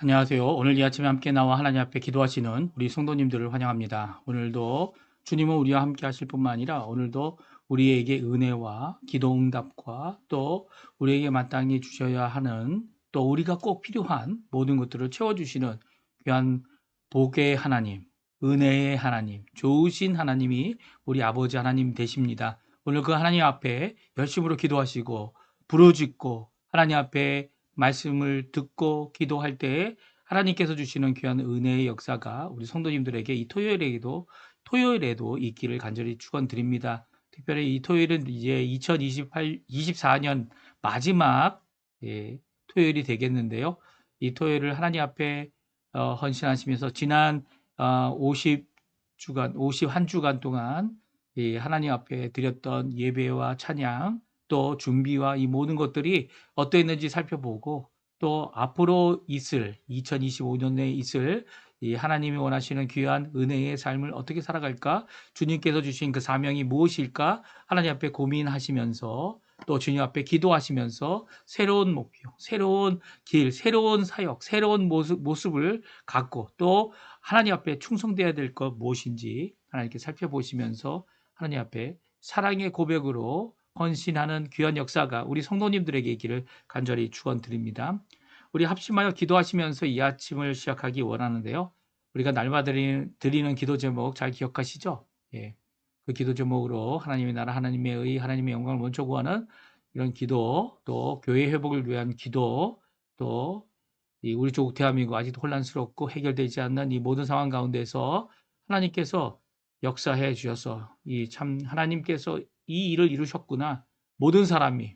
안녕하세요. 오늘 이 아침에 함께 나와 하나님 앞에 기도하시는 우리 성도님들을 환영합니다. 오늘도 주님은 우리와 함께 하실 뿐만 아니라 오늘도 우리에게 은혜와 기도 응답과 또 우리에게 마땅히 주셔야 하는 또 우리가 꼭 필요한 모든 것들을 채워주시는 귀한 복의 하나님, 은혜의 하나님, 좋으신 하나님이 우리 아버지 하나님 되십니다. 오늘 그 하나님 앞에 열심으로 기도하시고 부르짖고 하나님 앞에 말씀을 듣고 기도할 때에 하나님께서 주시는 귀한 은혜의 역사가 우리 성도님들에게 이 토요일에도 있기를 간절히 축원드립니다. 특별히 이 토요일은 이제 24년 마지막 토요일이 되겠는데요. 이 토요일을 하나님 앞에 헌신하시면서 지난 51주간 동안 이 하나님 앞에 드렸던 예배와 찬양 또 준비와 이 모든 것들이 어떠했는지 살펴보고 또 앞으로 있을 2025년에 있을 이 하나님이 원하시는 귀한 은혜의 삶을 어떻게 살아갈까? 주님께서 주신 그 사명이 무엇일까? 하나님 앞에 고민하시면서 또 주님 앞에 기도하시면서 새로운 목표, 새로운 길, 새로운 사역, 새로운 모습을 갖고 또 하나님 앞에 충성되어야 될 것 무엇인지 하나님께 살펴보시면서 하나님 앞에 사랑의 고백으로 헌신하는 귀한 역사가 우리 성도님들에게 있기를 간절히 축원드립니다. 우리 합심하여 기도하시면서 이 아침을 시작하기 원하는데요. 우리가 날마다 드리는 기도 제목 잘 기억하시죠? 예. 그 기도 제목으로 하나님의 나라, 하나님의 의, 하나님의 영광을 먼저 구하는 이런 기도, 또 교회 회복을 위한 기도, 또 우리 조국 대한민국 아직도 혼란스럽고 해결되지 않는 이 모든 상황 가운데서 하나님께서 역사해 주셔서 이 참 하나님께서 이 일을 이루셨구나. 모든 사람이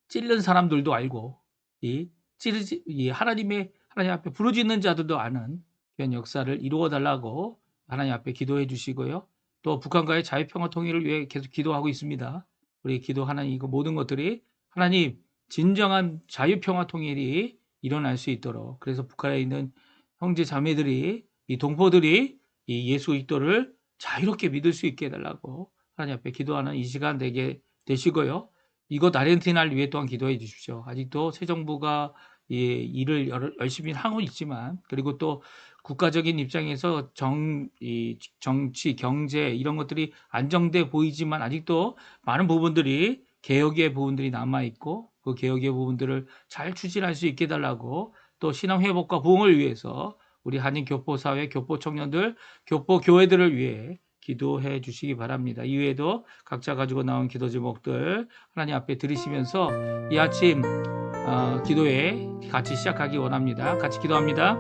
찔른 사람들도 알고 이 하나님 앞에 부르짖는 자들도 아는 그런 역사를 이루어 달라고 하나님 앞에 기도해 주시고요. 또 북한과의 자유평화 통일을 위해 계속 기도하고 있습니다. 우리 기도하는 이 모든 것들이 하나님 진정한 자유평화 통일이 일어날 수 있도록, 그래서 북한에 있는 형제 자매들이 이 동포들이 이 예수 그리스도를 자유롭게 믿을 수 있게 해달라고 하나님 앞에 기도하는 이 시간 되게 되시고요. 이곳 아르헨티나를 위해 또한 기도해 주십시오. 아직도 새 정부가 일을 열심히 하고 있지만, 그리고 또 국가적인 입장에서 정치, 경제 이런 것들이 안정돼 보이지만 아직도 많은 부분들이 개혁의 부분들이 남아 있고 그 개혁의 부분들을 잘 추진할 수 있게 해달라고, 또 신앙 회복과 부흥을 위해서 우리 한인 교포 사회, 교포 청년들, 교포 교회들을 위해 기도해 주시기 바랍니다. 이외에도 각자 가지고 나온 기도 제목들 하나님 앞에 드리시면서 이 아침 기도에 같이 시작하기 원합니다. 같이 기도합니다.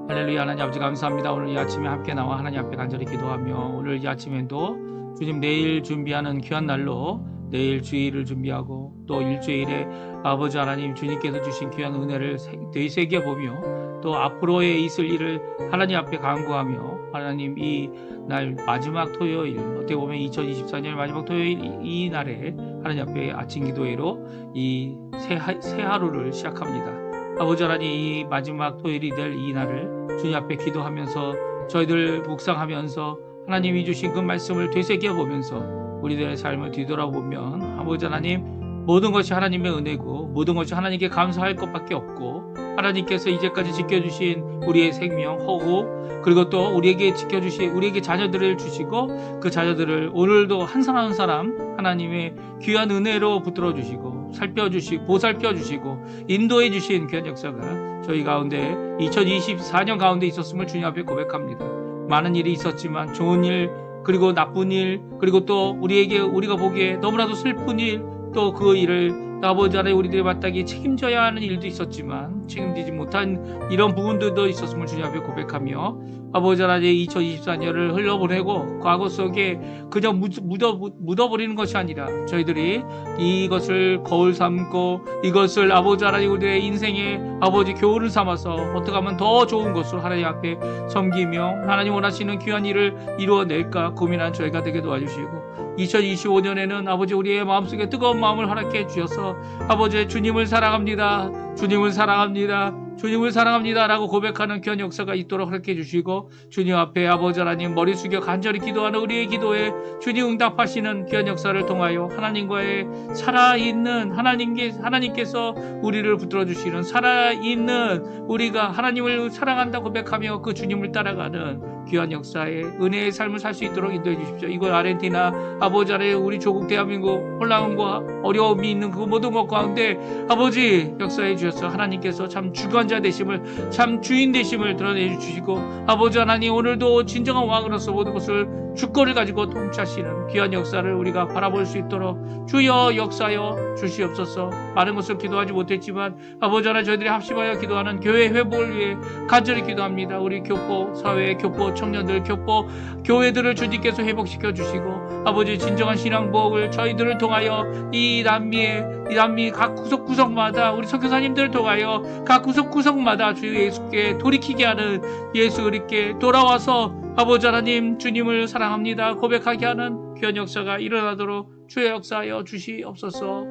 할렐루야. 하나님 아버지 감사합니다. 오늘 이 아침에 함께 나와 하나님 앞에 간절히 기도하며, 오늘 이 아침에도 주님 내일 준비하는 귀한 날로 내일 주일을 준비하고 또 일주일에 아버지 하나님 주님께서 주신 귀한 은혜를 되새겨보며 또 앞으로에 있을 일을 하나님 앞에 간구하며, 하나님 이 날 마지막 토요일, 어떻게 보면 2024년 마지막 토요일 이 날에 하나님 앞에 아침 기도회로 이 새 하루를 시작합니다. 아버지 하나님 이 마지막 토요일이 될 이 날을 주님 앞에 기도하면서 저희들 묵상하면서 하나님이 주신 그 말씀을 되새겨보면서 우리들의 삶을 뒤돌아보면 아버지 하나님 모든 것이 하나님의 은혜고 모든 것이 하나님께 감사할 것밖에 없고, 하나님께서 이제까지 지켜주신 우리의 생명, 호흡, 그리고 또 우리에게 지켜주신 우리에게 자녀들을 주시고 그 자녀들을 오늘도 한 사람 한 사람 하나님의 귀한 은혜로 붙들어 주시고 살펴주시고 보살펴 주시고 인도해 주신 귀한 역사가 저희 가운데 2024년 가운데 있었음을 주님 앞에 고백합니다. 많은 일이 있었지만 좋은 일, 그리고 나쁜 일, 그리고 또 우리가 보기에 너무나도 슬픈 일, 또 그 일을 아버지 하나님 우리들의 마땅히 책임져야 하는 일도 있었지만 책임지지 못한 이런 부분들도 있었음을 주님 앞에 고백하며, 아버지 하나님 2024년을 흘려보내고 과거 속에 그냥 묻어버리는 것이 아니라 저희들이 이것을 거울 삼고 이것을 아버지 하나님 우리의 인생의 아버지 교훈을 삼아서 어떻게 하면 더 좋은 것으로 하나님 앞에 섬기며 하나님 원하시는 귀한 일을 이루어낼까 고민한 저희가 되게 도와주시고, 2025년에는 아버지 우리의 마음속에 뜨거운 마음을 허락해 주셔서 아버지 주님을 사랑합니다. 주님을 사랑합니다. 주님을 사랑합니다 라고 고백하는 귀한 역사가 있도록 허락해 주시고, 주님 앞에 아버지 하나님 머리 숙여 간절히 기도하는 우리의 기도에 주님 응답하시는 귀한 역사를 통하여 하나님과의 살아있는 하나님께서 우리를 붙들어 주시는, 살아있는 우리가 하나님을 사랑한다 고백하며 그 주님을 따라가는 귀한 역사의 은혜의 삶을 살 수 있도록 인도해 주십시오. 이곳 아르헨티나 아버지 하나님, 우리 조국 대한민국 혼란과 어려움이 있는 그 모든 것 가운데 아버지 역사해 주셔서 하나님께서 참 주관자 되심을, 참 주인 되심을 드러내 주시고, 아버지 하나님 오늘도 진정한 왕으로서 모든 것을 주권을 가지고 통치하시는 귀한 역사를 우리가 바라볼 수 있도록 주여 역사여 주시옵소서. 많은 것을 기도하지 못했지만 아버지 하나님, 저희들이 합심하여 기도하는 교회 회복을 위해 간절히 기도합니다. 우리 교포 사회, 교포 청년들, 교포 교회들을 주님께서 회복시켜 주시고, 아버지 진정한 신앙복을 저희들을 통하여 이 남미 각 구석구석마다 우리 선교사님들을 통하여 각 구석구석마다 주 예수께 돌이키게 하는, 예수 그리스도께 돌아와서 아버지 하나님 주님을 사랑합니다 고백하게 하는 귀한 역사가 일어나도록 주의 역사하여 주시옵소서.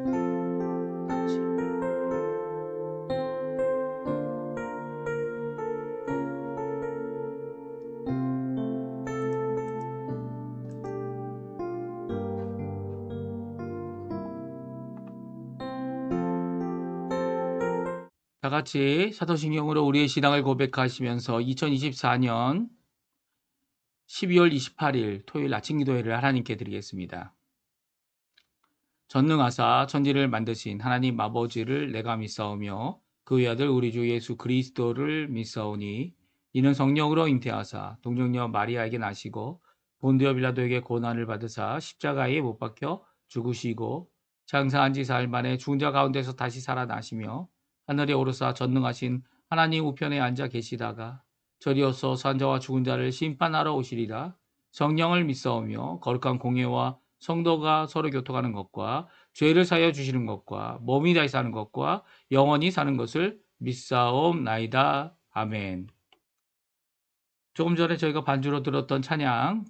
다 같이 사도신경으로 우리의 신앙을 고백하시면서 2024년 12월 28일 토요일 아침 기도회를 하나님께 드리겠습니다. 전능하사 천지를 만드신 하나님 아버지를 내가 믿사오며 그 외아들 우리 주 예수 그리스도를 믿사오니, 이는 성령으로 잉태하사 동정녀 마리아에게 나시고 본디오 빌라도에게 고난을 받으사 십자가에 못 박혀 죽으시고 장사한 지 사흘 만에 죽은 자 가운데서 다시 살아나시며 하늘에 오르사 전능하신 하나님 우편에 앉아 계시다가 저리어서 산자와 죽은 자를 심판하러 오시리라. 성령을 믿사오며 거룩한 공예와 성도가 서로 교통하는 것과 죄를 사하여 주시는 것과 몸이 다시 사는 것과 영원히 사는 것을 믿사옵나이다. 아멘. 조금 전에 저희가 반주로 들었던 찬양,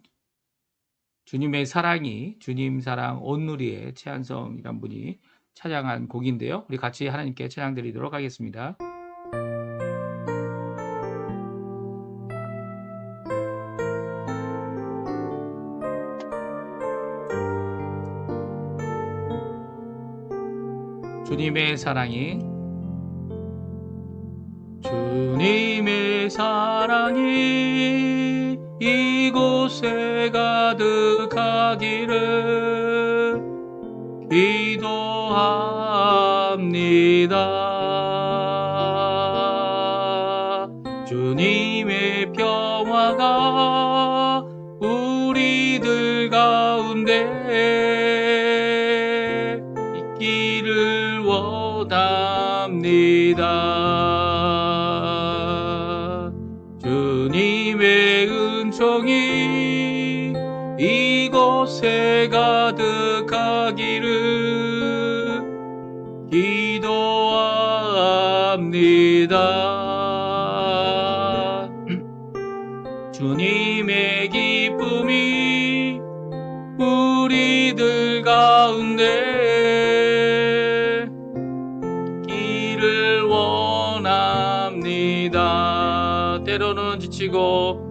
주님의 사랑이, 주님 사랑 온누리의 최한성이란 분이 찬양한 곡인데요. 우리 같이 하나님께 찬양 드리도록 하겠습니다. 주님의 사랑이, 주님의 사랑이 이곳에 가득하기를 기도합니다. 주님의 평화가 우리들 가운데 있기를 원합니다. 주님의 은총이 이곳에 가득하기를 기도합니다. 주님의 기쁨이 우리들 가운데 있기를 원합니다. 때로는 지치고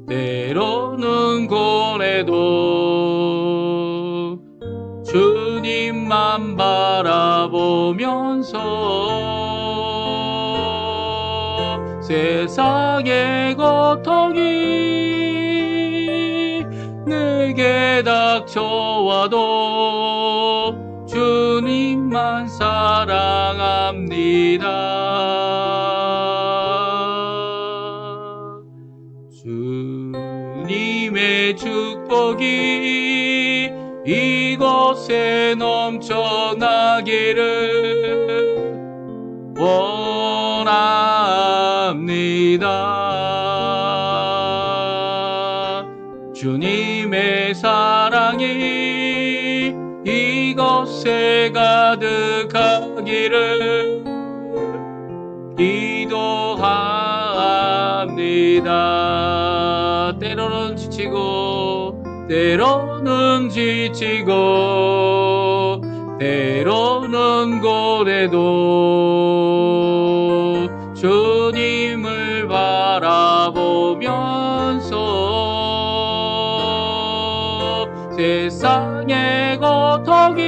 때로는 고뇌도 주님만 바라보면서 세상의 고통이 내게 닥쳐와도 주님만 사랑합니다. 주님의 축복이 이곳에 넘쳐나기를 원합니다. 주님의 사랑이 이곳에 가득하기를 기도합니다. 때로는 지치고 때로는 고래도 주님을 바라보면서 세상의 고통이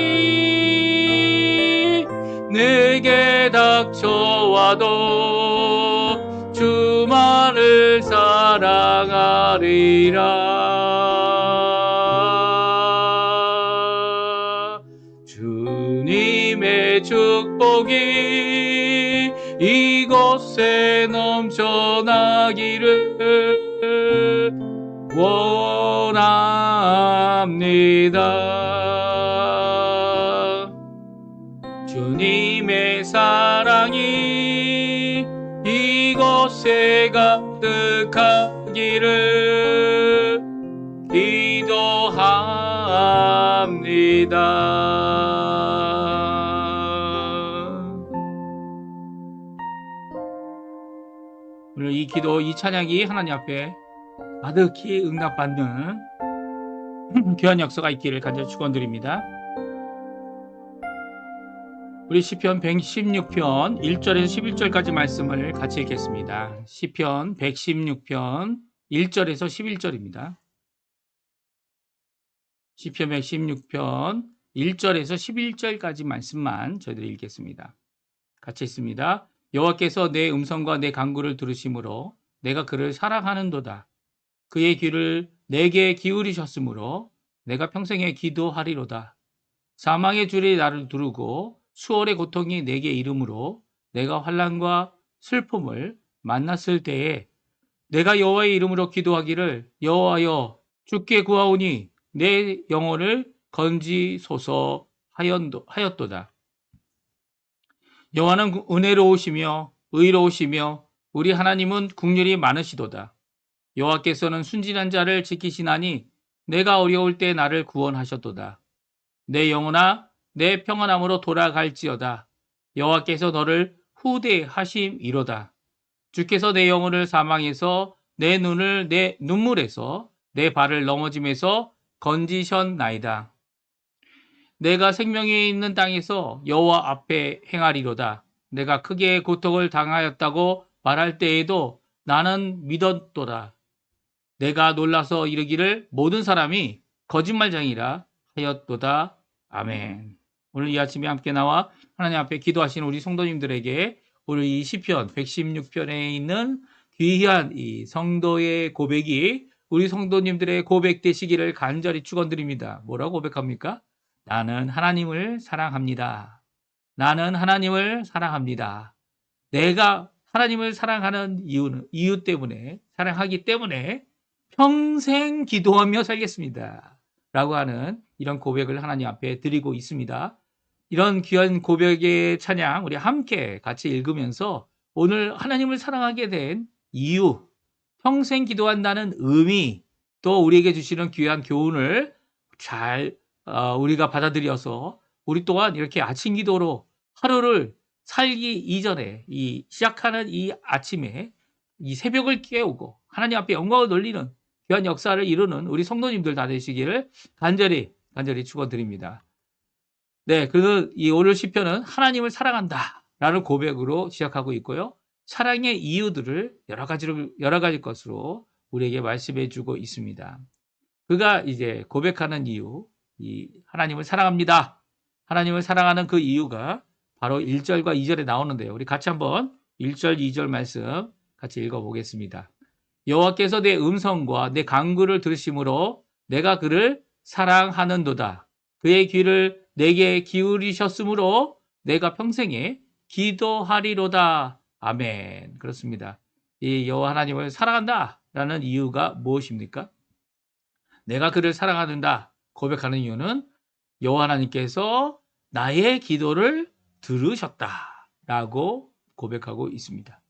내게 닥쳐와도 주만을 사랑하리라. 주님의 축복이 이곳에 넘쳐나기를 원합니다. 주님의 사랑이 이곳에 가득하기를 기도합니다. 오늘 이 기도, 이 찬양이 하나님 앞에 가득히 응답받는 귀한 역사가 있기를 간절히 축원드립니다. 우리 시편 116편 1절에서 11절까지 말씀을 같이 읽겠습니다. 시편 116편 1절에서 11절입니다. 시편 116편 1절에서 11절까지 말씀만 저희들이 읽겠습니다. 같이 읽습니다. 여호와께서 내 음성과 내 간구를 들으심으로 내가 그를 사랑하는도다. 그의 귀를 내게 기울이셨으므로 내가 평생에 기도하리로다. 사망의 줄이 나를 두르고 수월의 고통이 내게 이름으로 내가 환난과 슬픔을 만났을 때에 내가 여호와의 이름으로 기도하기를 여호와여 주께 구하오니 내 영혼을 건지소서 하였도다. 여호와는 은혜로우시며 의로우시며 우리 하나님은 긍휼이 많으시도다. 여호와께서는 순진한 자를 지키시나니 내가 어려울 때 나를 구원하셨도다. 내 영혼아 내 평안함으로 돌아갈지어다. 여호와께서 너를 후대하심이로다. 주께서 내 영혼을 사망에서 내 눈을 내 눈물에서 내 발을 넘어짐에서 건지셨나이다. 내가 생명이 있는 땅에서 여호와 앞에 행하리로다. 내가 크게 고통을 당하였다고 말할 때에도 나는 믿었도다. 내가 놀라서 이르기를 모든 사람이 거짓말쟁이라 하였도다. 아멘. 오늘 이 아침에 함께 나와 하나님 앞에 기도하시는 우리 성도님들에게 오늘 이 시편 116편에 있는 귀한 이 성도의 고백이 우리 성도님들의 고백 되시기를 간절히 축원드립니다. 뭐라고 고백합니까? 나는 하나님을 사랑합니다. 나는 하나님을 사랑합니다. 내가 하나님을 사랑하는 이유 때문에, 사랑하기 때문에 평생 기도하며 살겠습니다. 라고 하는 이런 고백을 하나님 앞에 드리고 있습니다. 이런 귀한 고백의 찬양 우리 함께 같이 읽으면서 오늘 하나님을 사랑하게 된 이유, 평생 기도한다는 의미, 또 우리에게 주시는 귀한 교훈을 잘 우리가 받아들여서 우리 또한 이렇게 아침 기도로 하루를 살기 이전에 시작하는 이 아침에 이 새벽을 깨우고 하나님 앞에 영광을 돌리는 귀한 역사를 이루는 우리 성도님들 다 되시기를 간절히 축원드립니다. 네, 그래서 이 오늘 시편은 하나님을 사랑한다라는 고백으로 시작하고 있고요. 사랑의 이유들을 여러 가지 것으로 우리에게 말씀해주고 있습니다. 그가 이제 고백하는 이유, 이 하나님을 사랑합니다. 하나님을 사랑하는 그 이유가 바로 1절과 2절에 나오는데요. 우리 같이 한번 1절, 2절 말씀 같이 읽어보겠습니다. 여호와께서 내 음성과 내 간구를 들으심으로 내가 그를 사랑하는도다. 그의 귀를 내게 기울이셨으므로 내가 평생에 기도하리로다. 아멘. 그렇습니다. 이 여호와 하나님을 사랑한다라는 이유가 무엇입니까? 내가 그를 사랑한다 고백하는 이유는 여호와 하나님께서 나의 기도를 들으셨다라고 고백하고 있습니다.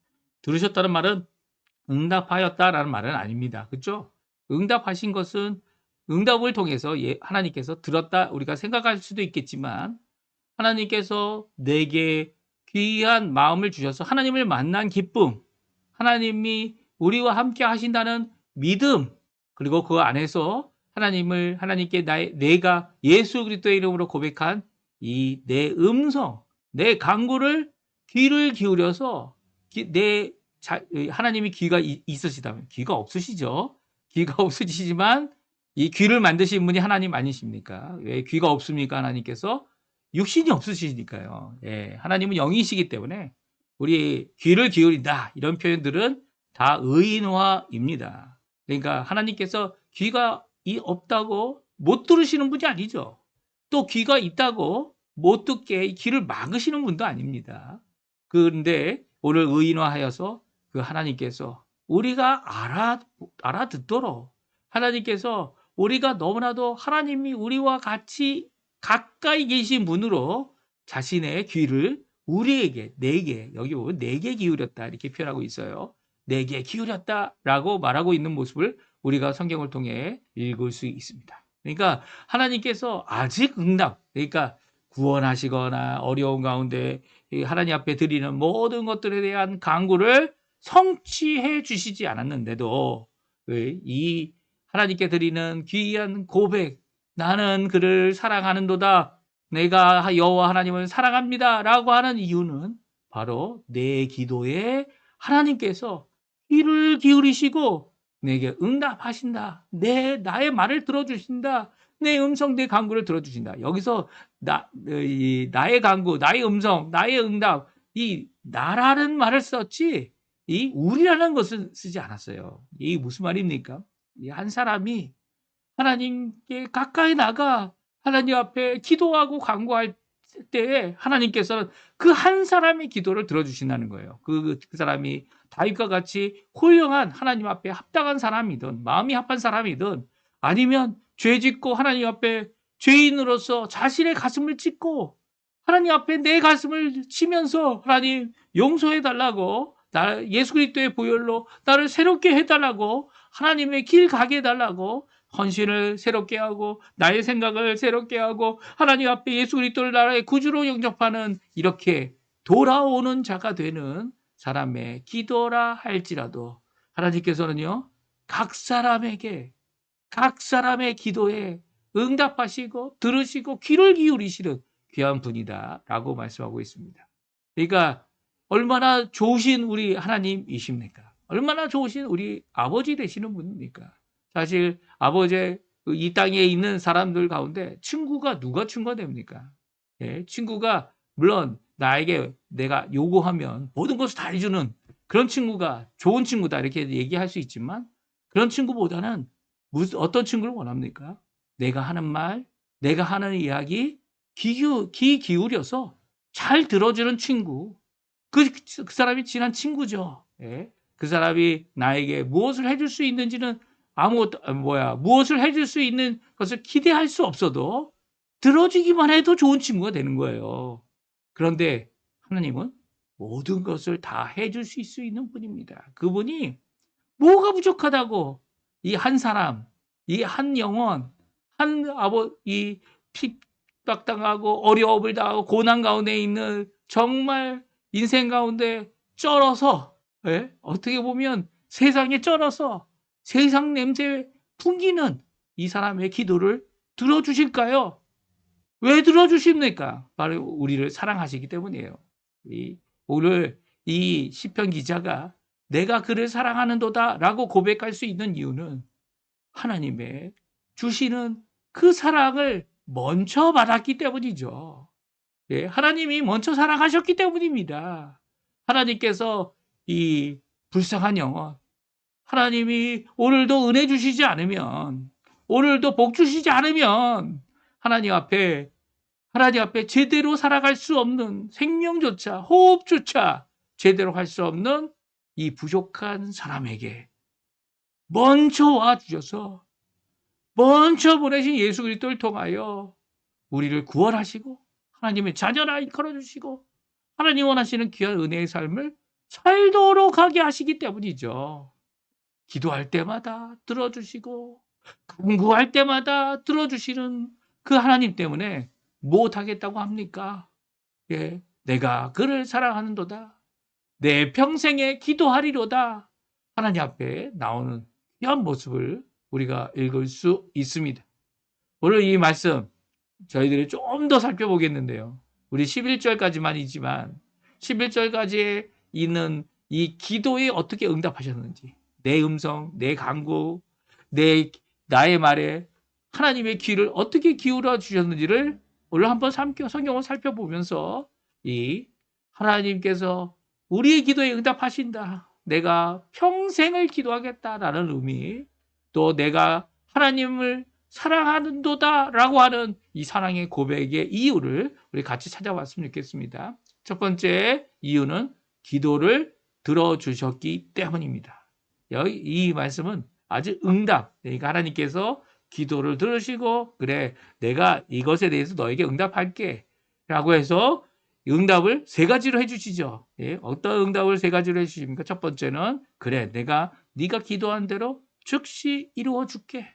들으셨다는 말은 응답하였다라는 말은 아닙니다. 그렇죠? 응답하신 것은 응답을 통해서 하나님께서 들었다 우리가 생각할 수도 있겠지만 하나님께서 내게 귀한 마음을 주셔서 하나님을 만난 기쁨, 하나님이 우리와 함께 하신다는 믿음, 그리고 그 안에서 하나님께 내가 예수 그리스도의 이름으로 고백한 이 내 음성, 내 간구를 귀를 기울여서 하나님이 귀가 있으시다면, 귀가 없으시죠. 귀가 없으시지만 이 귀를 만드신 분이 하나님 아니십니까? 왜 귀가 없습니까? 하나님께서 육신이 없으시니까요. 예, 하나님은 영이시기 때문에 우리 귀를 기울인다 이런 표현들은 다 의인화입니다. 그러니까 하나님께서 귀가 없다고 못 들으시는 분이 아니죠. 또 귀가 있다고 못 듣게 귀를 막으시는 분도 아닙니다. 그런데 오늘 의인화하여서 그 하나님께서 우리가 알아듣도록, 하나님께서 우리가 너무나도 하나님이 우리와 같이 가까이 계신 분으로 자신의 귀를 우리에게, 내게, 여기 보면 내게 기울였다 이렇게 표현하고 있어요. 내게 기울였다라고 말하고 있는 모습을 우리가 성경을 통해 읽을 수 있습니다. 그러니까 하나님께서 아직 그러니까 구원하시거나 어려운 가운데 하나님 앞에 드리는 모든 것들에 대한 간구를 성취해 주시지 않았는데도 이 하나님께 드리는 귀한 고백, 나는 그를 사랑하는도다, 내가 여호와 하나님을 사랑합니다 라고 하는 이유는 바로 내 기도에 하나님께서 귀를 기울이시고 내게 응답하신다, 나의 말을 들어주신다, 내 음성, 내 간구를 들어주신다. 여기서 나의 간구, 나의 음성, 나의 응답, 이 나라는 말을 썼지 이 우리라는 것을 쓰지 않았어요. 이게 무슨 말입니까? 이 한 사람이 하나님께 가까이 나가 하나님 앞에 기도하고 간구할 때에 하나님께서는 그 한 사람의 기도를 들어주신다는 거예요. 그 사람이 다윗과 같이 훌륭한 하나님 앞에 합당한 사람이든 마음이 합한 사람이든 아니면 죄 짓고 하나님 앞에 죄인으로서 자신의 가슴을 찢고 하나님 앞에 내 가슴을 치면서 하나님 용서해 달라고, 예수 그리스도의 보혈로 나를 새롭게 해달라고, 하나님의 길 가게 해달라고 헌신을 새롭게 하고 나의 생각을 새롭게 하고 하나님 앞에 예수 그리스도를 나라의 구주로 영접하는 이렇게 돌아오는 자가 되는 사람의 기도라 할지라도 하나님께서는요, 각 사람의 기도에 응답하시고 들으시고 귀를 기울이시는 귀한 분이다라고 말씀하고 있습니다. 그러니까 얼마나 좋으신 우리 하나님이십니까? 얼마나 좋으신 우리 아버지 되시는 분입니까? 사실 아버지 이 땅에 있는 사람들 가운데 친구가 누가 친구가 됩니까? 예, 친구가 물론 나에게 내가 요구하면 모든 것을 다 해주는 그런 친구가 좋은 친구다 이렇게 얘기할 수 있지만 그런 친구보다는 어떤 친구를 원합니까? 내가 하는 말, 내가 하는 이야기 귀 기울여서 잘 들어주는 친구. 그 사람이 친한 친구죠. 예? 그 사람이 나에게 무엇을 해줄 수 있는지는 무엇을 해줄 수 있는 것을 기대할 수 없어도 들어주기만 해도 좋은 친구가 되는 거예요. 그런데 하나님은 모든 것을 다 해줄 수 있는 분입니다. 그분이 뭐가 부족하다고 이 한 사람, 이 한 영혼, 이 핍박당하고 어려움을 당하고 고난 가운데 있는 정말 인생 가운데 쩔어서, 예? 어떻게 보면 세상에 쩔어서 세상 냄새 풍기는 이 사람의 기도를 들어주실까요? 왜 들어주십니까? 바로 우리를 사랑하시기 때문이에요. 오늘 이 시편 기자가 내가 그를 사랑하는도다 라고 고백할 수 있는 이유는 하나님의 주시는 그 사랑을 먼저 받았기 때문이죠. 예, 하나님이 먼저 사랑하셨기 때문입니다. 하나님께서 이 불쌍한 영혼, 하나님이 오늘도 은혜 주시지 않으면, 오늘도 복 주시지 않으면 하나님 앞에 제대로 살아갈 수 없는, 생명조차 호흡조차 제대로 할 수 없는 이 부족한 사람에게 먼저 와주셔서 먼저 보내신 예수 그리스도를 통하여 우리를 구원하시고 하나님의 자녀라 일컬어주시고 하나님 원하시는 귀한 은혜의 삶을 살도록 하게 하시기 때문이죠. 기도할 때마다 들어주시고 간구할 때마다 들어주시는 그 하나님 때문에 못하겠다고 합니까? 예, 내가 그를 사랑하는도다. 내 평생에 기도하리로다. 하나님 앞에 나오는 귀한 모습을 우리가 읽을 수 있습니다. 오늘 이 말씀 저희들이 좀 더 살펴보겠는데요. 우리 11절까지만이지만 11절까지에 있는 이 기도에 어떻게 응답하셨는지, 내 음성, 내 간구, 나의 말에 하나님의 귀를 어떻게 기울여 주셨는지를 오늘 한번 성경을 살펴보면서 이 하나님께서 우리의 기도에 응답하신다. 내가 평생을 기도하겠다라는 의미, 또 내가 하나님을 사랑하는도다라고 하는 이 사랑의 고백의 이유를 우리 같이 찾아봤으면 좋겠습니다. 첫 번째 이유는 기도를 들어주셨기 때문입니다. 이 말씀은 아주 응답, 그러니까 하나님께서 기도를 들으시고 그래 내가 이것에 대해서 너에게 응답할게 라고 해서 응답을 세 가지로 해주시죠. 예, 어떤 응답을 세 가지로 해주십니까? 첫 번째는 그래 내가 네가 기도한 대로 즉시 이루어 줄게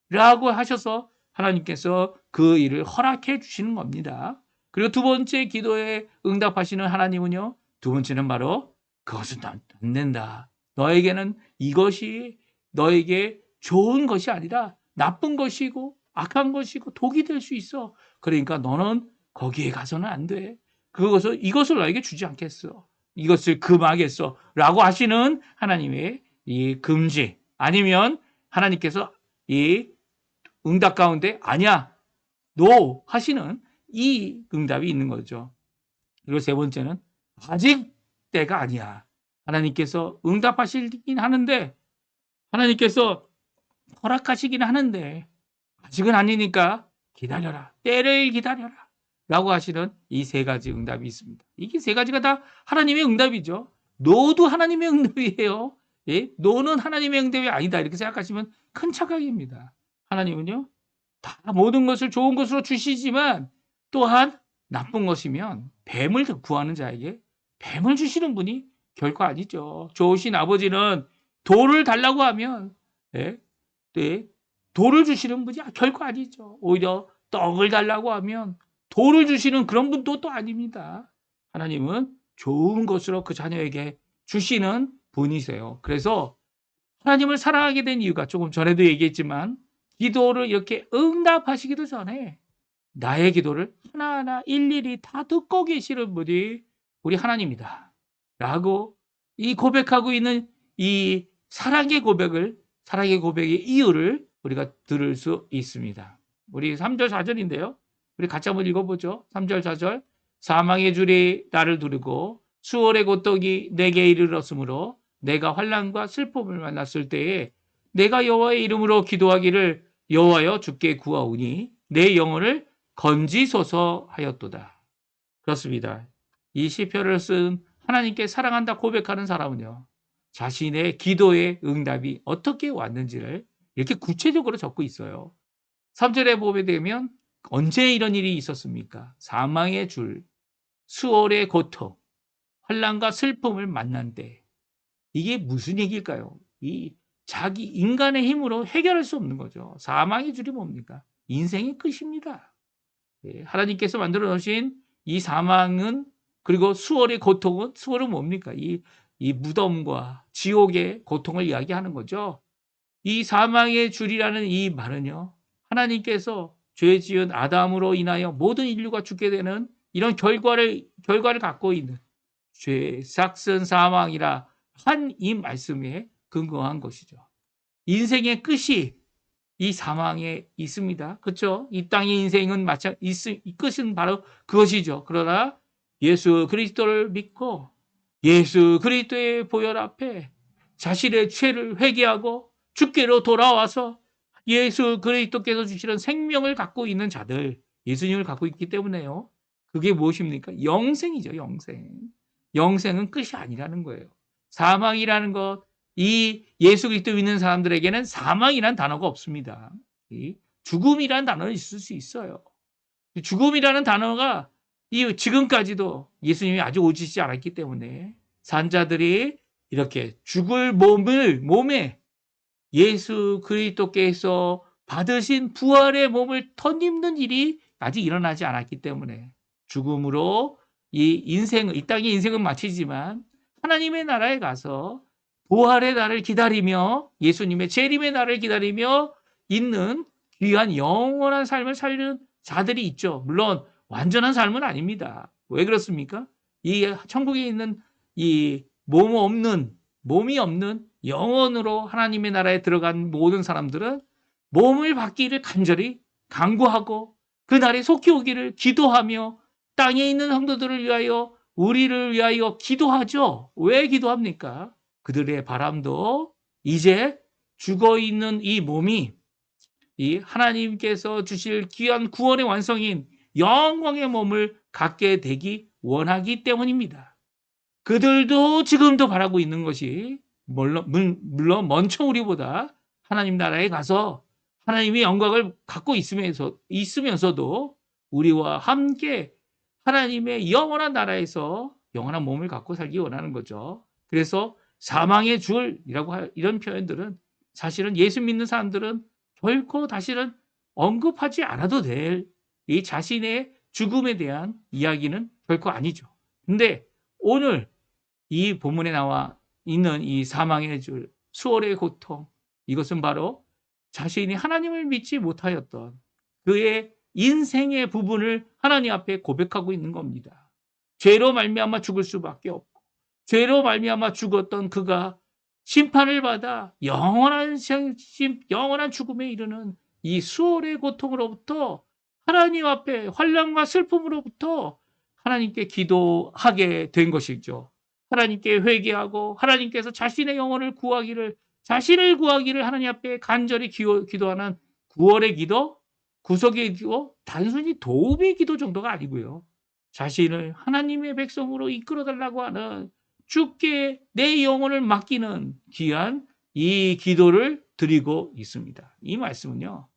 라고 하셔서 하나님께서 그 일을 허락해 주시는 겁니다. 그리고 두 번째 기도에 응답하시는 하나님은요. 두 번째는 바로 그것은 안 된다. 너에게는 이것이 너에게 좋은 것이 아니라 나쁜 것이고 악한 것이고 독이 될 수 있어. 그러니까 너는 거기에 가서는 안 돼. 이것을 너에게 주지 않겠어. 이것을 금하겠어. 라고 하시는 하나님의 이 금지. 아니면 하나님께서 이 응답 가운데 아니야, 노 하시는 이 응답이 있는 거죠. 그리고 세 번째는 아직 때가 아니야. 하나님께서 응답하시긴 하는데 하나님께서 허락하시긴 하는데 아직은 아니니까 기다려라. 때를 기다려라. 라고 하시는 이 세 가지 응답이 있습니다. 이게 세 가지가 다 하나님의 응답이죠. 노도 하나님의 응답이에요. 예? 노는 하나님의 응답이 아니다. 이렇게 생각하시면 큰 착각입니다. 하나님은요, 다 모든 것을 좋은 것으로 주시지만 또한 나쁜 것이면 뱀을 구하는 자에게 뱀을 주시는 분이 결코 아니죠. 좋으신 아버지는 돌을 달라고 하면 예? 네, 돌을 주시는 분이 결코 아니죠. 오히려 떡을 달라고 하면 돌을 주시는 그런 분도 또 아닙니다. 하나님은 좋은 것으로 그 자녀에게 주시는 분이세요. 그래서 하나님을 사랑하게 된 이유가 조금 전에도 얘기했지만 기도를 이렇게 응답하시기도 전에 나의 기도를 하나하나 일일이 다 듣고 계시는 분이 우리 하나님이다. 라고 이 고백하고 있는 이 사랑의 고백의 이유를 우리가 들을 수 있습니다. 우리 3절 4절인데요. 우리 같이 한번 읽어보죠. 3절 4절. 사망의 줄이 나를 두르고 수월의 고통이 내게 이르렀으므로 내가 환난과 슬픔을 만났을 때에 내가 여호와의 이름으로 기도하기를 여호와여 주께 구하오니 내 영혼을 건지소서 하였도다. 그렇습니다. 이 시편을 쓴 하나님께 사랑한다 고백하는 사람은요. 자신의 기도의 응답이 어떻게 왔는지를 이렇게 구체적으로 적고 있어요. 3절에 보게 되면 언제 이런 일이 있었습니까? 사망의 줄, 수월의 고통, 환난과 슬픔을 만난 때 이게 무슨 얘기일까요? 이 자기 인간의 힘으로 해결할 수 없는 거죠. 사망의 줄이 뭡니까? 인생의 끝입니다. 하나님께서 만들어 놓으신 이 사망은 그리고 수월의 고통은 수월은 뭡니까? 이 무덤과 지옥의 고통을 이야기하는 거죠. 이 사망의 줄이라는 이 말은요. 하나님께서 죄 지은 아담으로 인하여 모든 인류가 죽게 되는 이런 결과를 갖고 있는 죄, 삭슨 사망이라 한 이 말씀에 근거한 것이죠. 인생의 끝이 이 사망에 있습니다. 그렇죠? 이 땅의 인생은 이 끝은 바로 그것이죠. 그러나 예수 그리스도를 믿고 예수 그리스도의 보혈 앞에 자신의 죄를 회개하고 주께로 돌아와서 예수 그리스도께서 주시는 생명을 갖고 있는 자들, 예수님을 갖고 있기 때문에요. 그게 무엇입니까? 영생이죠. 영생은 끝이 아니라는 거예요. 사망이라는 것, 이 예수 그리스도 믿는 사람들에게는 사망이라는 단어가 없습니다. 죽음이라는 단어는 있을 수 있어요. 죽음이라는 단어가 지금까지도 예수님이 아직 오시지 않았기 때문에 산자들이 이렇게 죽을 몸에 예수 그리스도께서 받으신 부활의 몸을 덧입는 일이 아직 일어나지 않았기 때문에 죽음으로 이 땅의 인생은 마치지만 하나님의 나라에 가서 부활의 날을 기다리며 예수님의 재림의 날을 기다리며 있는 귀한 영원한 삶을 살는 자들이 있죠. 물론 완전한 삶은 아닙니다. 왜 그렇습니까? 이 천국에 있는 이 몸이 없는 영원으로 하나님의 나라에 들어간 모든 사람들은 몸을 받기를 간절히 간구하고 그 날에 속히 오기를 기도하며 땅에 있는 성도들을 위하여 우리를 위하여 기도하죠. 왜 기도합니까? 그들의 바람도 이제 죽어 있는 이 몸이 이 하나님께서 주실 귀한 구원의 완성인 영광의 몸을 갖게 되기 원하기 때문입니다. 그들도 지금도 바라고 있는 것이 물론 먼저 우리보다 하나님 나라에 가서 하나님의 영광을 갖고 있으면서도 우리와 함께 하나님의 영원한 나라에서 영원한 몸을 갖고 살기 원하는 거죠. 그래서 사망의 줄이라고 이런 표현들은 사실은 예수 믿는 사람들은 결코 다시는 언급하지 않아도 될 이 자신의 죽음에 대한 이야기는 결코 아니죠. 근데 오늘 이 본문에 나와 있는 이 사망의 줄, 수월의 고통, 이것은 바로 자신이 하나님을 믿지 못하였던 그의 인생의 부분을 하나님 앞에 고백하고 있는 겁니다. 죄로 말미암아 죽을 수밖에 없고 죄로 말미암아 죽었던 그가 심판을 받아 영원한 죽음에 이르는 이 수월의 고통으로부터 하나님 앞에 환난과 슬픔으로부터 하나님께 기도하게 된 것이죠. 하나님께 회개하고 하나님께서 자신의 영혼을 자신을 구하기를 하나님 앞에 간절히 기도하는 구원의 기도, 구속의 기도, 단순히 도움의 기도 정도가 아니고요. 자신을 하나님의 백성으로 이끌어달라고 하는 주께 내 영혼을 맡기는 귀한 이 기도를 드리고 있습니다. 이 말씀은요.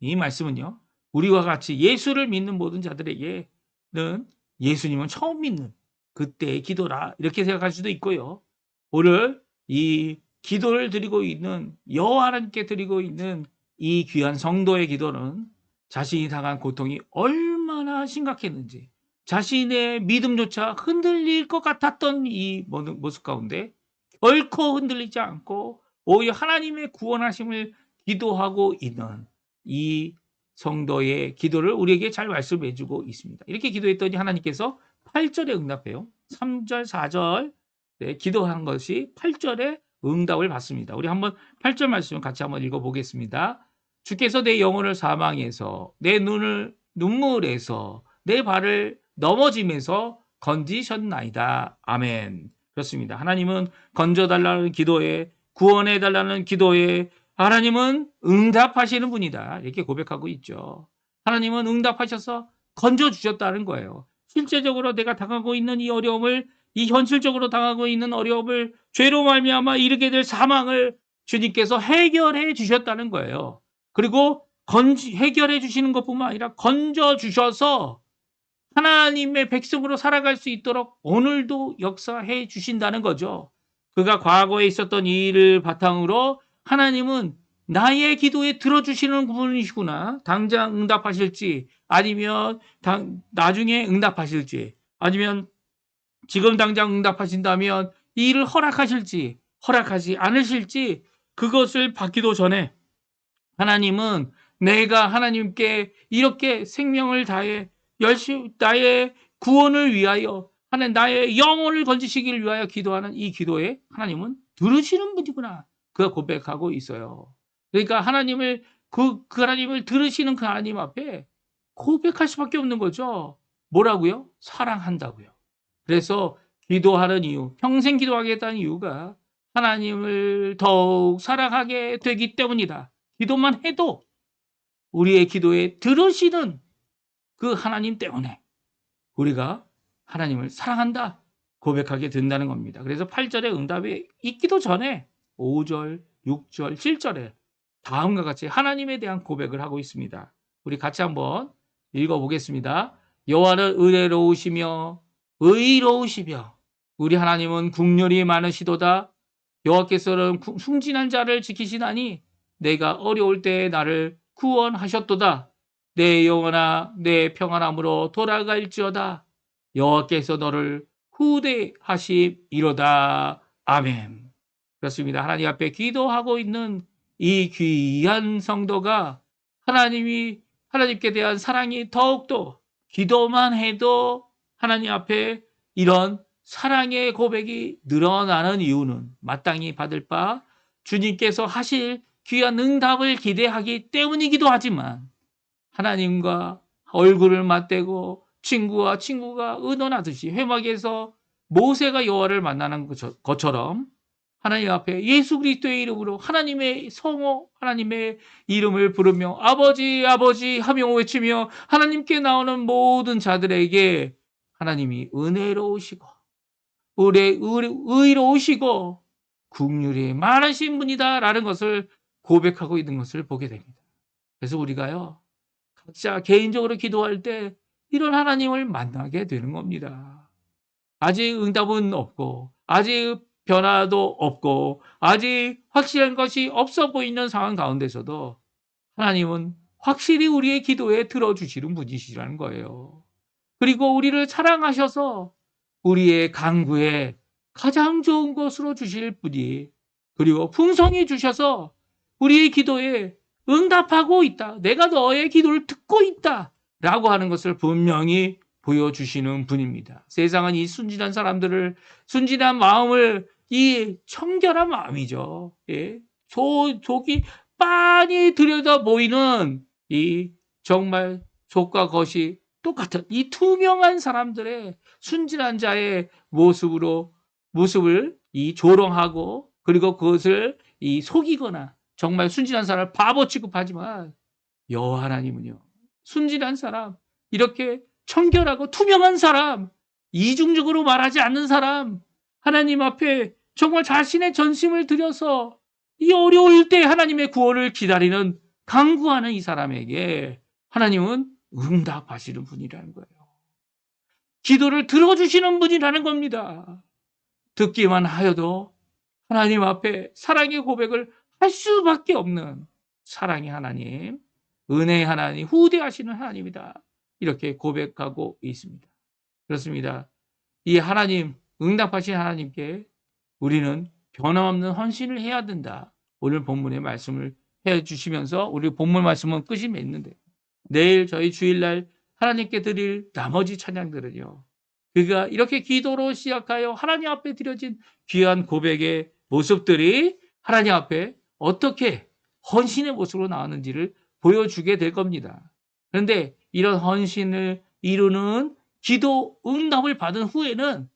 이 말씀은요. 우리와 같이 예수를 믿는 모든 자들에게는 예수님은 처음 믿는 그때의 기도라 이렇게 생각할 수도 있고요. 오늘 이 기도를 드리고 있는 여호와 하나님께 드리고 있는 이 귀한 성도의 기도는 자신이 당한 고통이 얼마나 심각했는지 자신의 믿음조차 흔들릴 것 같았던 이 모습 가운데 결코 흔들리지 않고 오히려 하나님의 구원하심을 기도하고 있는 이 성도의 기도를 우리에게 잘 말씀해 주고 있습니다. 이렇게 기도했더니 하나님께서 8절에 응답해요. 3절, 4절 기도한 것이 8절에 응답을 받습니다. 우리 한번 8절 말씀 같이 한번 읽어보겠습니다. 주께서 내 영혼을 사망에서 내 눈을 눈물에서 내 발을 넘어짐에서 건지셨나이다. 아멘. 그렇습니다. 하나님은 건져달라는 기도에 구원해달라는 기도에 하나님은 응답하시는 분이다. 이렇게 고백하고 있죠. 하나님은 응답하셔서 건져주셨다는 거예요. 실제적으로 내가 당하고 있는 이 어려움을 이 현실적으로 당하고 있는 어려움을 죄로 말미암아 이르게 될 사망을 주님께서 해결해 주셨다는 거예요. 그리고 해결해 주시는 것뿐만 아니라 건져 주셔서 하나님의 백성으로 살아갈 수 있도록 오늘도 역사해 주신다는 거죠. 그가 과거에 있었던 이 일을 바탕으로 하나님은 나의 기도에 들어주시는 분이시구나. 당장 응답하실지 아니면 나중에 응답하실지 아니면 지금 당장 응답하신다면 이 일을 허락하실지 허락하지 않으실지 그것을 받기도 전에 하나님은 내가 하나님께 이렇게 생명을 다해 열심히 나의 구원을 위하여 하나님 나의 영혼을 건지시기를 위하여 기도하는 이 기도에 하나님은 들으시는 분이구나. 그가 고백하고 있어요. 그러니까 그 하나님을 들으시는 그 하나님 앞에 고백할 수밖에 없는 거죠. 뭐라고요? 사랑한다고요. 그래서 기도하는 이유, 평생 기도하겠다는 이유가 하나님을 더욱 사랑하게 되기 때문이다. 기도만 해도 우리의 기도에 들으시는 그 하나님 때문에 우리가 하나님을 사랑한다 고백하게 된다는 겁니다. 그래서 8절의 응답이 있기도 전에 5절, 6절, 7절에 다음과 같이 하나님에 대한 고백을 하고 있습니다. 우리 같이 한번 읽어보겠습니다. 여호와는 의로우시며 우리 하나님은 국률이 많으시도다. 여호와께서는 순진한 자를 지키시나니 내가 어려울 때에 나를 구원하셨도다. 내 영혼아 내 평안함으로 돌아갈지어다. 여호와께서 너를 후대하시리로다. 아멘. 그렇습니다. 하나님 앞에 기도하고 있는 이 귀한 성도가 하나님께 대한 사랑이 더욱더 기도만 해도 하나님 앞에 이런 사랑의 고백이 늘어나는 이유는 마땅히 받을 바 주님께서 하실 귀한 응답을 기대하기 때문이기도 하지만 하나님과 얼굴을 맞대고 친구와 친구가 의논하듯이 회막에서 모세가 여호와를 만나는 것처럼 하나님 앞에 예수 그리스도의 이름으로 하나님의 성호, 하나님의 이름을 부르며 아버지 아버지 하며 외치며 하나님께 나오는 모든 자들에게 하나님이 은혜로우시고 의로우시고 긍휼이 많으신 분이다라는 것을 고백하고 있는 것을 보게 됩니다. 그래서 우리가요, 각자 개인적으로 기도할 때 이런 하나님을 만나게 되는 겁니다. 아직 응답은 없고 아직 변화도 없고 아직 확실한 것이 없어 보이는 상황 가운데서도 하나님은 확실히 우리의 기도에 들어주시는 분이시라는 거예요. 그리고 우리를 사랑하셔서 우리의 간구에 가장 좋은 것으로 주실 분이, 그리고 풍성히 주셔서 우리의 기도에 응답하고 있다. 내가 너의 기도를 듣고 있다. 라고 하는 것을 분명히 보여주시는 분입니다. 세상은 이 순진한 마음을, 이 청결한 마음이죠. 예. 속이 빤히 들여다 보이는 이 정말 속과 겉이 똑같은 이 투명한 사람들의 순진한 자의 모습을 이 조롱하고, 그리고 그것을 이 속이거나 정말 순진한 사람을 바보 취급하지만 여호와 하나님은요, 순진한 사람, 이렇게 청결하고 투명한 사람, 이중적으로 말하지 않는 사람, 하나님 앞에 정말 자신의 전심을 들여서 이 어려울 때 하나님의 구원을 기다리는, 간구하는 이 사람에게 하나님은 응답하시는 분이라는 거예요. 기도를 들어주시는 분이라는 겁니다. 듣기만 하여도 하나님 앞에 사랑의 고백을 할 수밖에 없는 사랑의 하나님, 은혜의 하나님, 후대하시는 하나님이다. 이렇게 고백하고 있습니다. 그렇습니다. 이 하나님, 응답하신 하나님께 우리는 변함없는 헌신을 해야 된다. 오늘 본문의 말씀을 해주시면서 우리 본문 말씀은 끝이 맺는데, 내일 저희 주일날 하나님께 드릴 나머지 찬양들은요, 그가 이렇게 기도로 시작하여 하나님 앞에 드려진 귀한 고백의 모습들이 하나님 앞에 어떻게 헌신의 모습으로 나왔는지를 보여주게 될 겁니다. 그런데 이런 헌신을 이루는 기도 응답을 받은 후에는,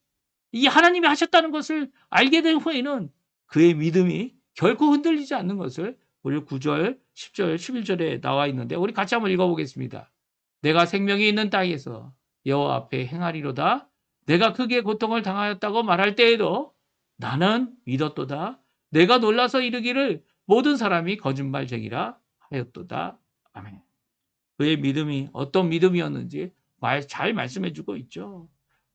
이 하나님이 하셨다는 것을 알게 된 후에는 그의 믿음이 결코 흔들리지 않는 것을 우리 9절, 10절, 11절에 나와 있는데 우리 같이 한번 읽어보겠습니다. 내가 생명이 있는 땅에서 여호와 앞에 행하리로다. 내가 크게 고통을 당하였다고 말할 때에도 나는 믿었도다. 내가 놀라서 이르기를 모든 사람이 거짓말쟁이라 하였도다. 아멘. 그의 믿음이 어떤 믿음이었는지 잘 말씀해 주고 있죠.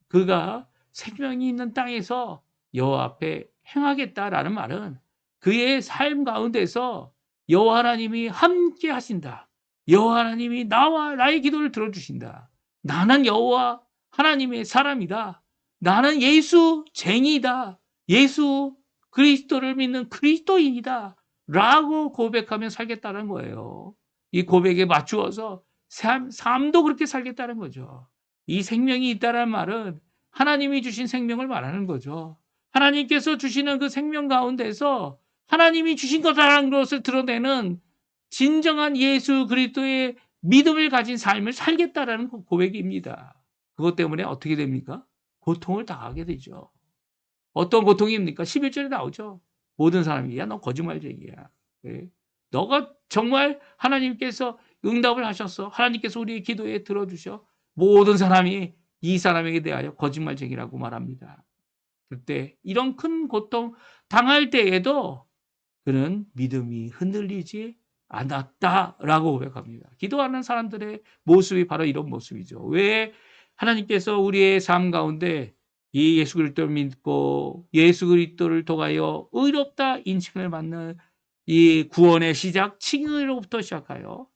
그가 생명이 있는 땅에서 여호와 앞에 행하겠다라는 말은 그의 삶 가운데서 여호와 하나님이 함께 하신다. 여호와 하나님이 나의 기도를 들어주신다. 나는 여호와 하나님의 사람이다. 나는 예수쟁이다. 예수 그리스도를 믿는 그리스도인이다. 라고 고백하며 살겠다는 거예요. 이 고백에 맞추어서 삶도 그렇게 살겠다는 거죠. 이 생명이 있다는 말은 하나님이 주신 생명을 말하는 거죠. 하나님께서 주시는 그 생명 가운데서 하나님이 주신 것이라는 것을 드러내는 진정한 예수 그리스도의 믿음을 가진 삶을 살겠다라는 고백입니다. 그것 때문에 어떻게 됩니까? 고통을 당하게 되죠. 어떤 고통입니까? 11절에 나오죠. 모든 사람이 야, 너 거짓말쟁이야. 네. 너가 정말 하나님께서 응답을 하셨어. 하나님께서 우리의 기도에 들어주셔. 모든 사람이 이 사람에게 대하여 거짓말쟁이라고 말합니다. 그때 이런 큰 고통 당할 때에도 그는 믿음이 흔들리지 않았다라고 고백합니다. 기도하는 사람들의 모습이 바로 이런 모습이죠. 왜 하나님께서 우리의 삶 가운데 이 예수 그리스도를 믿고 예수 그리스도를 통하여 의롭다 인칭을 받는 이 구원의 시작, 칭의로부터 시작하여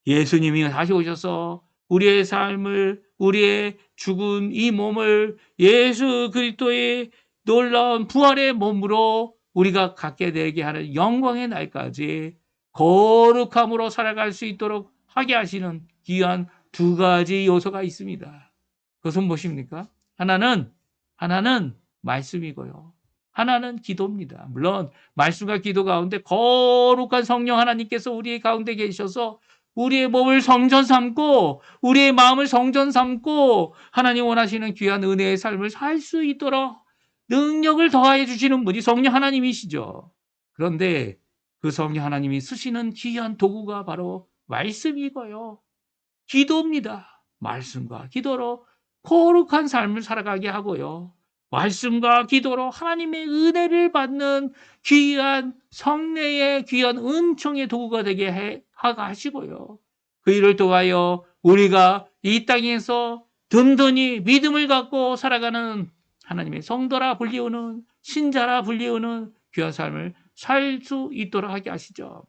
예수님이 다시 오셔서 우리의 삶을, 우리의 죽은 이 몸을 예수 그리스도의 놀라운 부활의 몸으로 우리가 갖게 되게 하는 영광의 날까지 거룩함으로 살아갈 수 있도록 하게 하시는 귀한 두 가지 요소가 있습니다. 그것은 무엇입니까? 하나는 말씀이고요. 하나는 기도입니다. 물론 말씀과 기도 가운데 거룩한 성령 하나님께서 우리 가운데 계셔서 우리의 몸을 성전 삼고 우리의 마음을 성전 삼고 하나님 원하시는 귀한 은혜의 삶을 살 수 있도록 능력을 더하여 주시는 분이 성령 하나님이시죠. 그런데 그 성령 하나님이 쓰시는 귀한 도구가 바로 말씀이고요. 기도입니다. 말씀과 기도로 거룩한 삶을 살아가게 하고요. 말씀과 기도로 하나님의 은혜를 받는 귀한 성례의 귀한 은총의 도구가 되게 하시고요. 그 일을 통하여 우리가 이 땅에서 든든히 믿음을 갖고 살아가는 하나님의 성도라 불리우는 신자라 불리우는 귀한 삶을 살 수 있도록 하게 하시죠.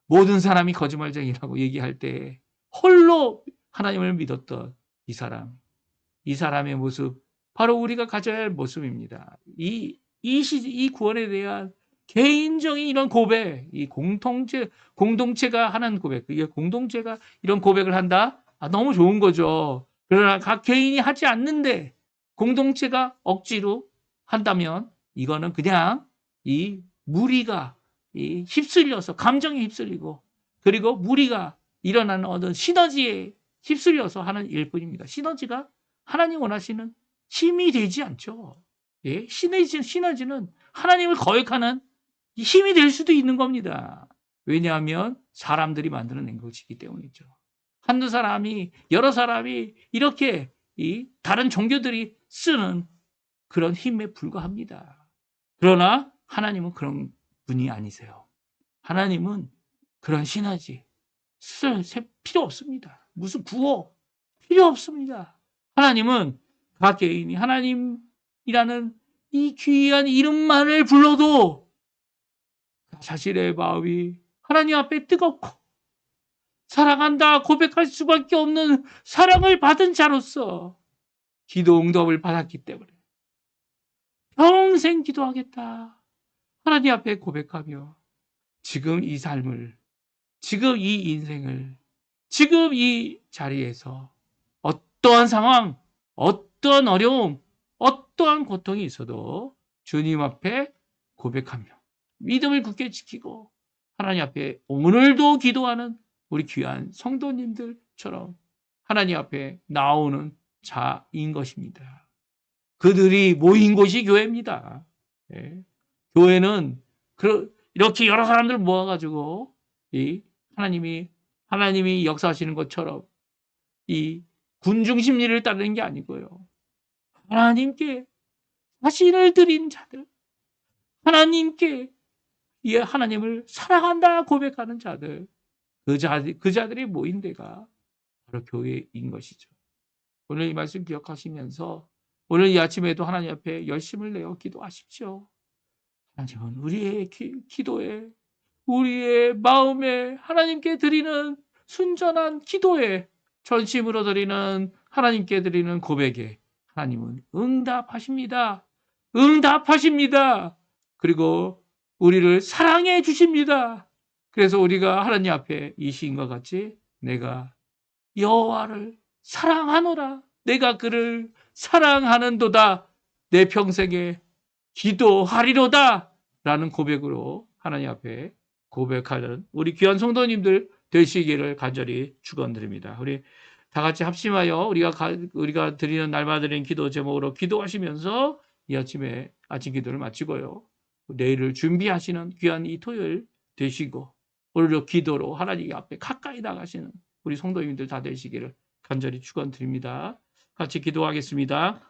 모든 사람이 거짓말쟁이라고 얘기할 때 홀로 하나님을 믿었던 이 사람의 모습, 바로 우리가 가져야 할 모습입니다. 이 구원에 대한 개인적인 이런 고백, 이 공동체가 하는 고백, 이게 공동체가 이런 고백을 한다? 너무 좋은 거죠. 그러나 각 개인이 하지 않는데 공동체가 억지로 한다면 이거는 그냥 이 무리가 휩쓸려서 감정에 휩쓸리고 그리고 무리가 일어나는 어떤 시너지에 휩쓸려서 하는 일뿐입니다. 시너지가 하나님 원하시는 힘이 되지 않죠. 예? 시너지는 하나님을 거역하는 힘이 될 수도 있는 겁니다. 왜냐하면 사람들이 만드는 것이기 때문이죠. 한두 사람이, 여러 사람이 이렇게 다른 종교들이 쓰는 그런 힘에 불과합니다. 그러나 하나님은 그런 분이 아니세요. 하나님은 그런 시너지 쓸 필요 없습니다. 무슨 구호 필요 없습니다. 하나님은 각 개인이 하나님이라는 이 귀한 이름만을 불러도 자신의 마음이 하나님 앞에 뜨겁고 사랑한다 고백할 수밖에 없는 사랑을 받은 자로서 기도 응답을 받았기 때문에 평생 기도하겠다 하나님 앞에 고백하며 지금 이 삶을, 지금 이 인생을, 지금 이 자리에서 어떠한 상황, 어떠한 어려움, 어떠한 고통이 있어도 주님 앞에 고백하며 믿음을 굳게 지키고 하나님 앞에 오늘도 기도하는 우리 귀한 성도님들처럼 하나님 앞에 나오는 자인 것입니다. 그들이 모인 곳이 교회입니다. 예. 교회는 이렇게 여러 사람들 모아가지고 하나님이 역사하시는 것처럼 이 군중 심리를 따르는 게 아니고요. 하나님께 자신을 드린 자들, 하나님께 하나님을 사랑한다 고백하는 자들, 그 자들이 모인 데가 바로 교회인 것이죠. 오늘 이 말씀 기억하시면서 오늘 이 아침에도 하나님 앞에 열심을 내어 기도하십시오. 하나님은 우리의 기도에, 우리의 마음에 하나님께 드리는 순전한 기도에, 전심으로 드리는 하나님께 드리는 고백에 하나님은 응답하십니다. 응답하십니다. 그리고 우리를 사랑해 주십니다. 그래서 우리가 하나님 앞에 이 시인과 같이 내가 여호와를 사랑하노라. 내가 그를 사랑하는도다. 내 평생에 기도하리로다. 라는 고백으로 하나님 앞에 고백하는 우리 귀한 성도님들 되시기를 간절히 축원드립니다. 우리 다 같이 합심하여 우리가 드리는 날마다 드리는 기도 제목으로 기도하시면서 이 아침에 아침 기도를 마치고요. 내일을 준비하시는 귀한 이 토요일 되시고 오늘도 기도로 하나님 앞에 가까이 나가시는 우리 성도님들 다 되시기를 간절히 축원드립니다. 같이 기도하겠습니다.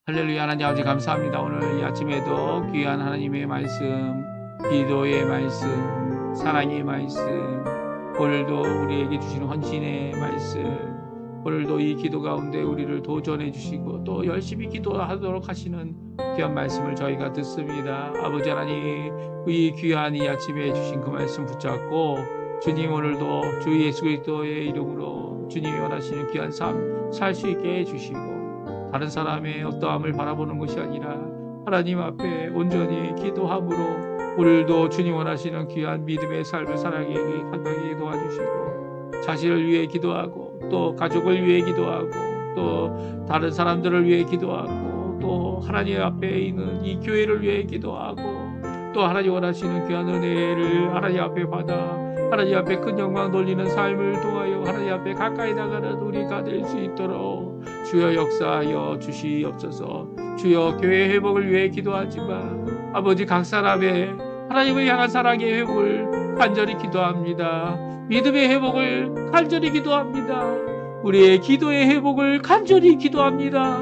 할렐루야. 하나님 아버지 감사합니다. 오늘 이 아침에도 귀한 하나님의 말씀, 기도의 말씀, 사랑의 말씀, 오늘도 우리에게 주시는 헌신의 말씀, 오늘도 이 기도 가운데 우리를 도전해 주시고 또 열심히 기도하도록 하시는 귀한 말씀을 저희가 듣습니다. 아버지 하나님, 이 귀한 이 아침에 주신 그 말씀 붙잡고 주님 오늘도 주 예수 그리스도의 이름으로 주님이 원하시는 귀한 삶 살 수 있게 해주시고 다른 사람의 어떠함을 바라보는 것이 아니라 하나님 앞에 온전히 기도함으로 오늘도 주님 원하시는 귀한 믿음의 삶을 살아가게 도와주시고 자신을 위해 기도하고 또 가족을 위해 기도하고 또 다른 사람들을 위해 기도하고 또 하나님 앞에 있는 이 교회를 위해 기도하고 또 하나님 원하시는 귀한 은혜를 하나님 앞에 받아 하나님 앞에 큰 영광 돌리는 삶을 통하여 하나님 앞에 가까이 나가는 우리가 될 수 있도록 주여 역사하여 주시옵소서. 주여 교회 회복을 위해 기도하지만 아버지 각 사람의 하나님을 향한 사랑의 회복을 간절히 기도합니다. 믿음의 회복을 간절히 기도합니다. 우리의 기도의 회복을 간절히 기도합니다.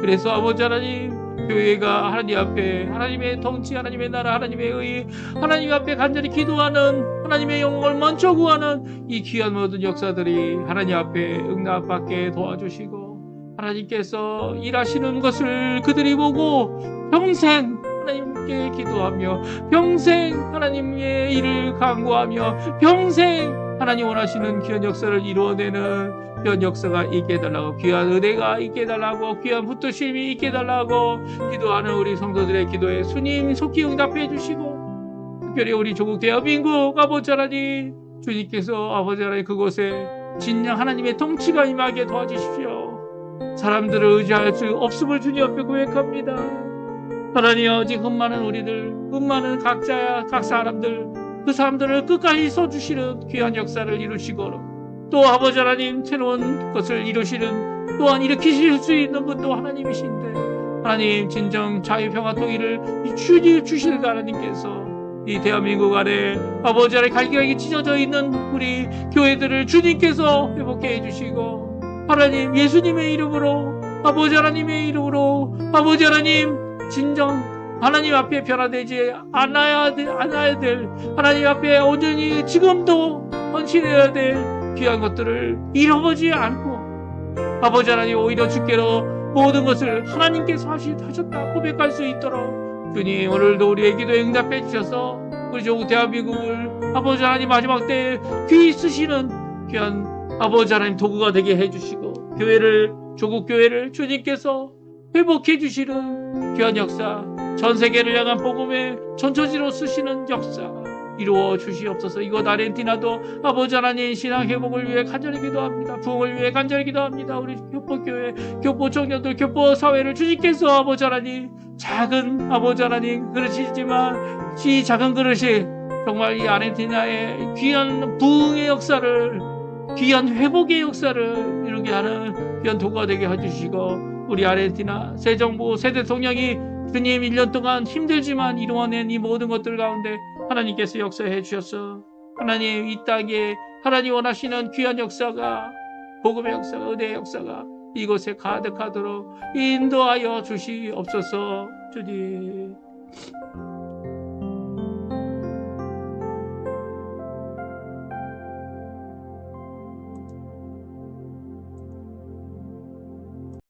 그래서 아버지 하나님 교회가 하나님 앞에 하나님의 통치 하나님의 나라 하나님의 의 하나님 앞에 간절히 기도하는 하나님의 영광을 먼저 구하는 이 귀한 모든 역사들이 하나님 앞에 응답받게 도와주시고 하나님께서 일하시는 것을 그들이 보고 평생 하나님께 기도하며 평생 하나님의 일을 간구하며 평생 하나님 원하시는 귀한 역사를 이루어내는 귀한 역사가 있게 해달라고 귀한 은혜가 있게 해달라고 귀한 붙드심이 있게 해달라고 기도하는 우리 성도들의 기도에 주님 속히 응답해 주시고 특별히 우리 조국 대한민국 아버지 하나님 주님께서 아버지 하나님 그곳에 진정 하나님의 통치가 임하게 도와주십시오. 사람들을 의지할 수 없음을 주님 앞에 고백합니다. 하나님 오직 흠많은 우리들 흠많은 각 사람들 그 사람들을 끝까지 써주시는 귀한 역사를 이루시고 또 아버지 하나님 새로운 것을 이루시는 또한 일으키실 수 있는 분도 하나님이신데 하나님 진정 자유평화 통일을 주시는 하나님께서 이 대한민국 안에 아버지 하나님 갈기갈기 찢어져 있는 우리 교회들을 주님께서 회복해 해주시고 하나님 예수님의 이름으로 아버지 하나님의 이름으로 아버지 하나님 진정 하나님 앞에 변화되지 않아야 될 하나님 앞에 온전히 지금도 헌신해야 될 귀한 것들을 잃어보지 않고 아버지 하나님 오히려 주께로 모든 것을 하나님께서 하셨다 고백할 수 있도록 주님 오늘도 우리의 기도에 응답해 주셔서 우리 조국 대한민국을 아버지 하나님 마지막 때에 귀히 쓰시는 귀한 아버지 하나님 도구가 되게 해주시고 조국 교회를 주님께서 회복해 주시는 귀한 역사 전 세계를 향한 복음의 전처지로 쓰시는 역사 이루어 주시옵소서. 이곳 아르헨티나도 아버지 하나님 신앙 회복을 위해 간절히 기도합니다. 부흥을 위해 간절히 기도합니다. 우리 교포교회, 교포 청년들, 교포 사회를 주님께서 아버지 하나님 작은 아버지 하나님 그릇이지만 이 작은 그릇이 정말 이 아르헨티나의 귀한 부흥의 역사를 귀한 회복의 역사를 이루게 하는 귀한 도구가 되게 해주시고 우리 아르헨티나 새 정부 새 대통령이 주님 1년 동안 힘들지만 이루어낸 이 모든 것들 가운데 하나님께서 역사해 주셔서 하나님 이 땅에 하나님 원하시는 귀한 역사가 복음의 역사가 은혜의 역사가 이곳에 가득하도록 인도하여 주시옵소서. 주님